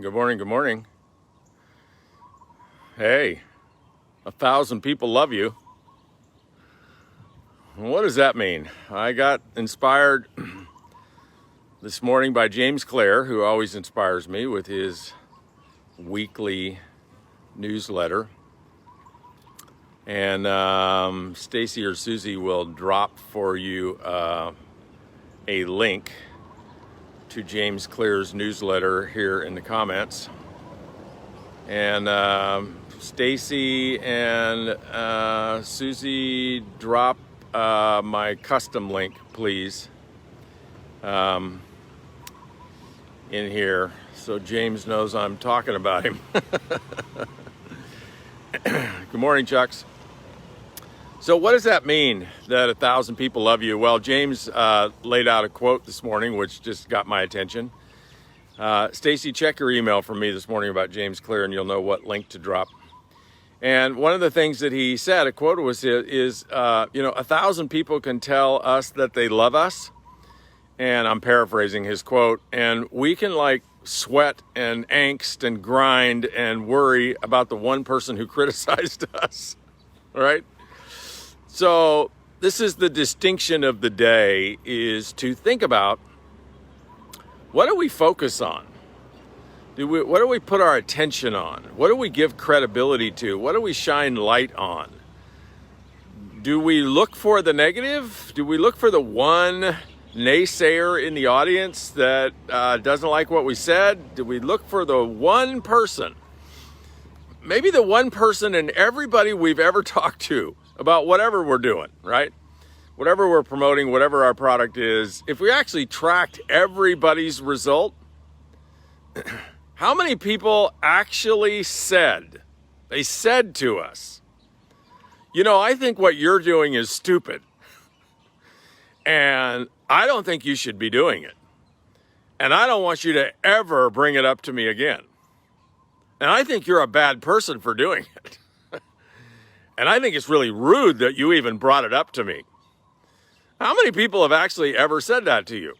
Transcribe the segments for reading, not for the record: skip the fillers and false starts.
good morning, good morning. Hey, 1,000 people love you. What does that mean? I got inspired this morning by James Clear, who always inspires me with his weekly newsletter. And Stacy or Susie will drop for you a link to James Clear's newsletter here in the comments. And Stacy and Susie, drop my custom link, please, in here, so James knows I'm talking about him. Good morning, Chucks. So what does that mean, that 1,000 people love you? Well, James laid out a quote this morning, which just got my attention. Stacy, check your email from me this morning about James Clear, and you'll know what link to drop. And one of the things that he said, a quote was, 1,000 people can tell us that they love us. And I'm paraphrasing his quote. And we can sweat and angst and grind and worry about the one person who criticized us, right? So this is the distinction of the day, is to think about, what do we focus on? What do we put our attention on? What do we give credibility to? What do we shine light on? Do we look for the negative? Do we look for the one naysayer in the audience that doesn't like what we said? Do we look for the one person, maybe the one person in everybody we've ever talked to about whatever we're doing, right? Whatever we're promoting, whatever our product is, if we actually tracked everybody's result, how many people actually said to us, I think what you're doing is stupid, and I don't think you should be doing it, and I don't want you to ever bring it up to me again, and I think you're a bad person for doing it, and I think it's really rude that you even brought it up to me. How many people have actually ever said that to you?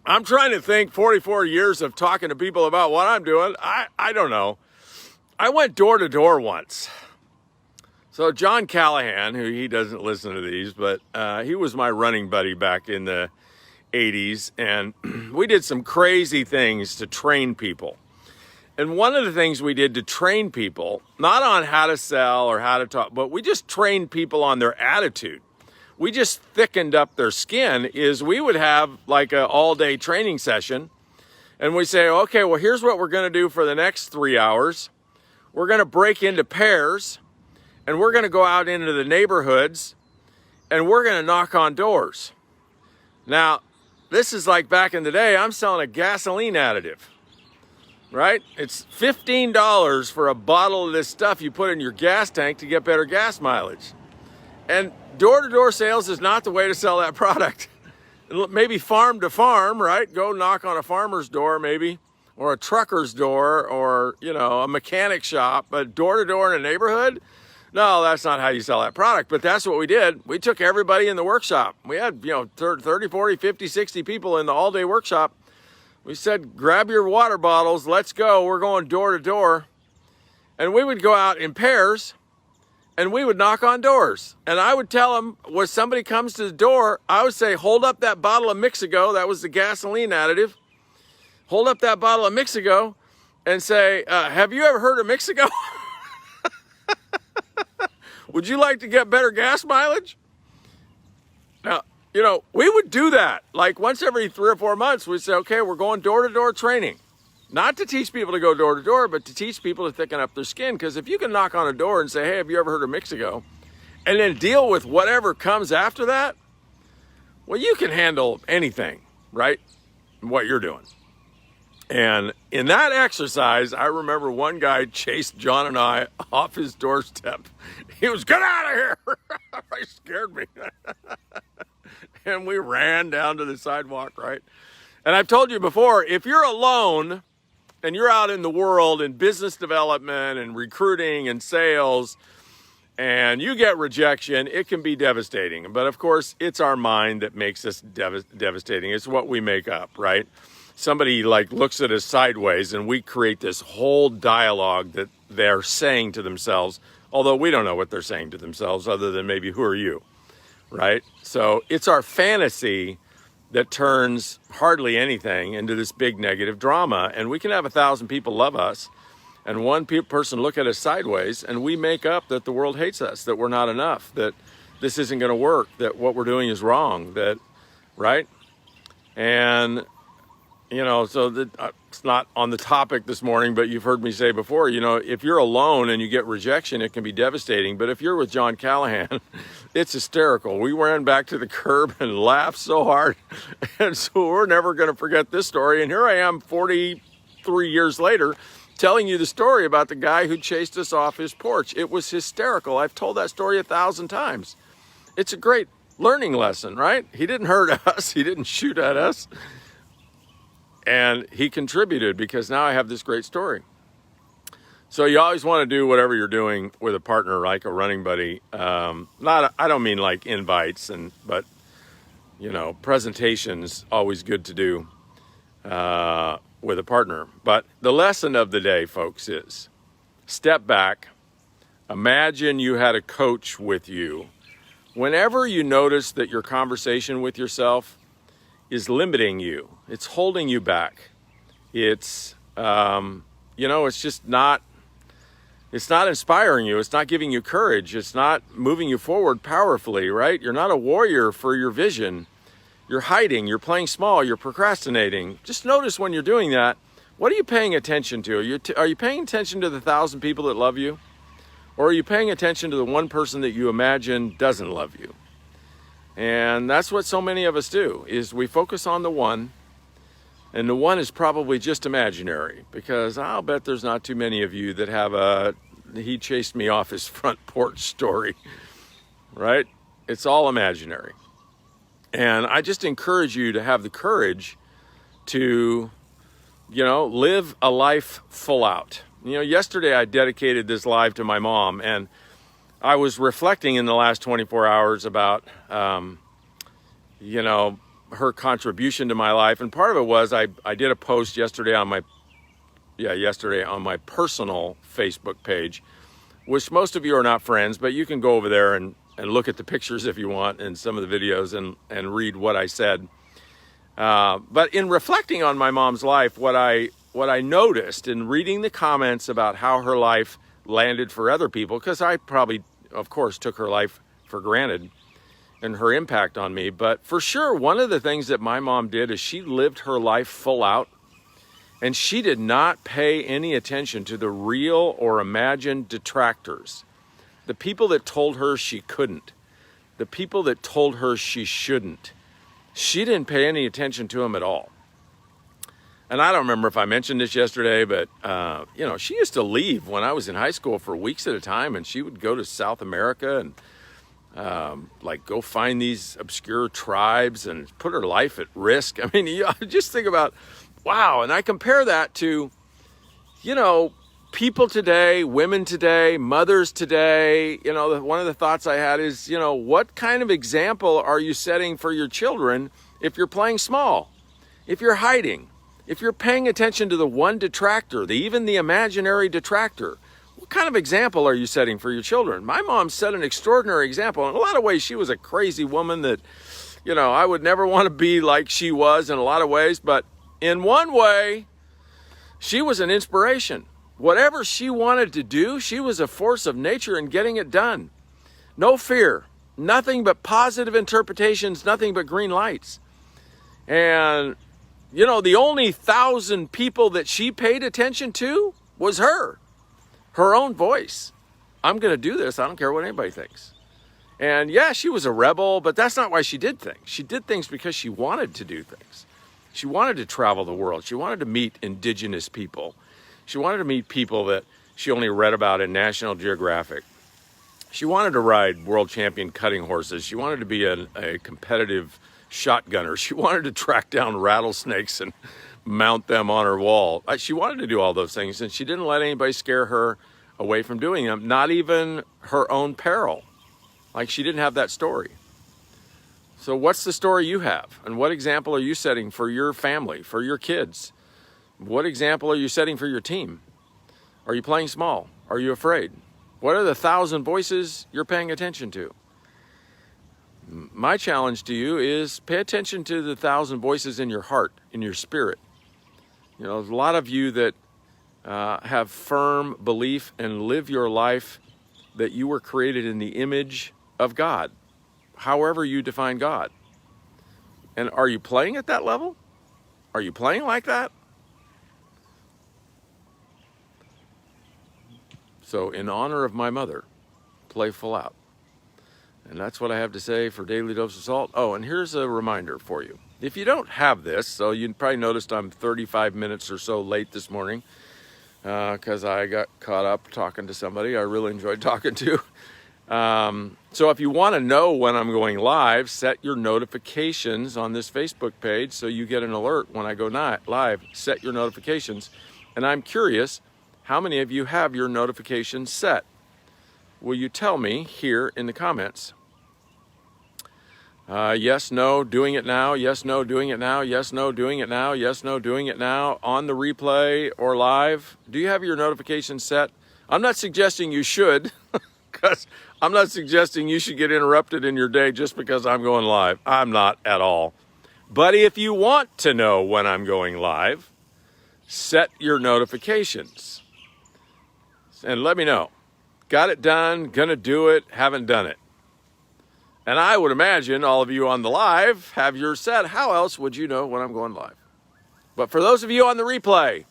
I'm trying to think, 44 years of talking to people about what I'm doing. I don't know. I went door to door once. So John Callahan, who he doesn't listen to these, but he was my running buddy back in the 80s. And we did some crazy things to train people. And one of the things we did to train people, not on how to sell or how to talk, but we just trained people on their attitude. We just thickened up their skin, is we would have an all-day training session, and we say, okay, well, here's what we're going to do for the next 3 hours. We're going to break into pairs, and we're going to go out into the neighborhoods, and we're going to knock on doors. Now, this is like back in the day, I'm selling a gasoline additive, right? It's $15 for a bottle of this stuff you put in your gas tank to get better gas mileage. And door-to-door sales is not the way to sell that product. Maybe farm to farm, right? Go knock on a farmer's door maybe, or a trucker's door, or, a mechanic shop. But door-to-door in a neighborhood? No, that's not how you sell that product. But that's what we did. We took everybody in the workshop. We had, 30, 40, 50, 60 people in the all-day workshop. We said, grab your water bottles. Let's go. We're going door-to-door. And we would go out in pairs, and we would knock on doors. And I would tell them, when somebody comes to the door, I would say, hold up that bottle of Mix-A-Go. That was the gasoline additive. Hold up that bottle of Mix-A-Go and say, have you ever heard of Mix-A-Go? Would you like to get better gas mileage? Now, we would do that. Once every 3 or 4 months, we'd say, okay, we're going door-to-door training. Not to teach people to go door to door, but to teach people to thicken up their skin. Because if you can knock on a door and say, hey, have you ever heard of Mix-A-Go? And then deal with whatever comes after that, well, you can handle anything, right? What you're doing. And in that exercise, I remember one guy chased John and I off his doorstep. He was, get out of here. It scared me. And we ran down to the sidewalk, right? And I've told you before, if you're alone and you're out in the world in business development and recruiting and sales, and you get rejection, it can be devastating. But of course, it's our mind that makes us devastating. It's what we make up, right? somebody like looks at us sideways and we create this whole dialogue that they're saying to themselves, although we don't know what they're saying to themselves other than maybe, who are you, right? So it's our fantasy that turns hardly anything into this big negative drama. And we can have 1,000 people love us and one person look at us sideways, and we make up that the world hates us, that we're not enough, that this isn't going to work, that what we're doing is wrong, that, right? And, you know, so that it's not on the topic this morning, but you've heard me say before, you know, if you're alone and you get rejection, it can be devastating. But if you're with John Callahan, it's hysterical. We ran back to the curb and laughed so hard. And so we're never going to forget this story. And here I am 43 years later, telling you the story about the guy who chased us off his porch. It was hysterical. I've told that story 1,000 times. It's a great learning lesson, right? He didn't hurt us. He didn't shoot at us. And he contributed because now I have this great story. So you always want to do whatever you're doing with a partner, like a running buddy. I don't mean like invites, but, you know, presentations, always good to do. With a partner. But the lesson of the day, folks, is step back. Imagine you had a coach with you. Whenever you notice that your conversation with yourself is limiting you, it's holding you back, it's, you know, it's just not, it's not inspiring you. It's not giving you courage. It's not moving you forward powerfully, right? You're not a warrior for your vision. You're hiding, you're playing small, you're procrastinating. Just notice when you're doing that, what are you paying attention to? Are you paying attention to the 1,000 people that love you? Or are you paying attention to the one person that you imagine doesn't love you? And that's what so many of us do, is we focus on the one, and the one is probably just imaginary, because I'll bet there's not too many of you that have a he chased me off his front porch story, right? It's all imaginary. And I just encourage you to have the courage to, you know, live a life full out. You know, yesterday I dedicated this live to my mom, and I was reflecting in the last 24 hours about, you know, her contribution to my life. And part of it was I did a post yesterday on my personal Facebook page, which most of you are not friends, but you can go over there and look at the pictures if you want and some of the videos and read what I said. But in reflecting on my mom's life, what I noticed in reading the comments about how her life landed for other people, because I probably, of course, took her life for granted and her impact on me. But for sure, one of the things that my mom did is she lived her life full out, and she did not pay any attention to the real or imagined detractors. The people that told her she couldn't, the people that told her she shouldn't, she didn't pay any attention to them at all. And I don't remember if I mentioned this yesterday, but, you know, she used to leave when I was in high school for weeks at a time, and she would go to South America and, like, go find these obscure tribes and put her life at risk. I mean, you just think about, wow. And I compare that to, you know, people today, women today, mothers today. You know, one of the thoughts I had is, you know, what kind of example are you setting for your children if you're playing small, if you're hiding, if you're paying attention to the one detractor, even the imaginary detractor? What kind of example are you setting for your children? My mom set an extraordinary example. In a lot of ways, she was a crazy woman that, you know, I would never want to be like she was in a lot of ways. But in one way, she was an inspiration. Whatever she wanted to do, she was a force of nature in getting it done. No fear, nothing but positive interpretations, nothing but green lights. And, you know, the only 1,000 people that she paid attention to was her own voice. I'm going to do this. I don't care what anybody thinks. And yeah, she was a rebel, but that's not why she did things. She did things because she wanted to do things. She wanted to travel the world. She wanted to meet indigenous people. She wanted to meet people that she only read about in National Geographic. She wanted to ride world champion cutting horses. She wanted to be a competitive shotgunner. She wanted to track down rattlesnakes and mount them on her wall. She wanted to do all those things, and she didn't let anybody scare her away from doing them, not even her own peril. Like, she didn't have that story. So what's the story you have? And what example are you setting for your family, for your kids? What example are you setting for your team? Are you playing small? Are you afraid? What are the 1,000 voices you're paying attention to? My challenge to you is pay attention to the 1,000 voices in your heart, in your spirit. You know, there's a lot of you that have firm belief and live your life that you were created in the image of God, however you define God. And are you playing at that level? Are you playing like that? So in honor of my mother, play full out. And that's what I have to say for Daily Dose of Salt. Oh, and here's a reminder for you. If you don't have this, so you probably noticed I'm 35 minutes or so late this morning because I got caught up talking to somebody I really enjoyed talking to. So if you want to know when I'm going live, set your notifications on this Facebook page so you get an alert when I go live. Set your notifications. And I'm curious, how many of you have your notifications set? Will you tell me here in the comments? Yes, no, doing it now. Yes, no, doing it now. Yes, no, doing it now. Yes, no, doing it now. On the replay or live. Do you have your notifications set? I'm not suggesting you should, because I'm not suggesting you should get interrupted in your day just because I'm going live. I'm not at all. But if you want to know when I'm going live, set your notifications. And let me know. Got it done, gonna do it, haven't done it. And I would imagine all of you on the live have yours set. How else would you know when I'm going live? But for those of you on the replay,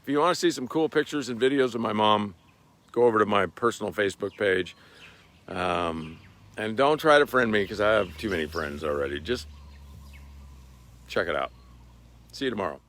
if you want to see some cool pictures and videos of my mom, go over to my personal Facebook page. And don't try to friend me because I have too many friends already. Just check it out. See you tomorrow.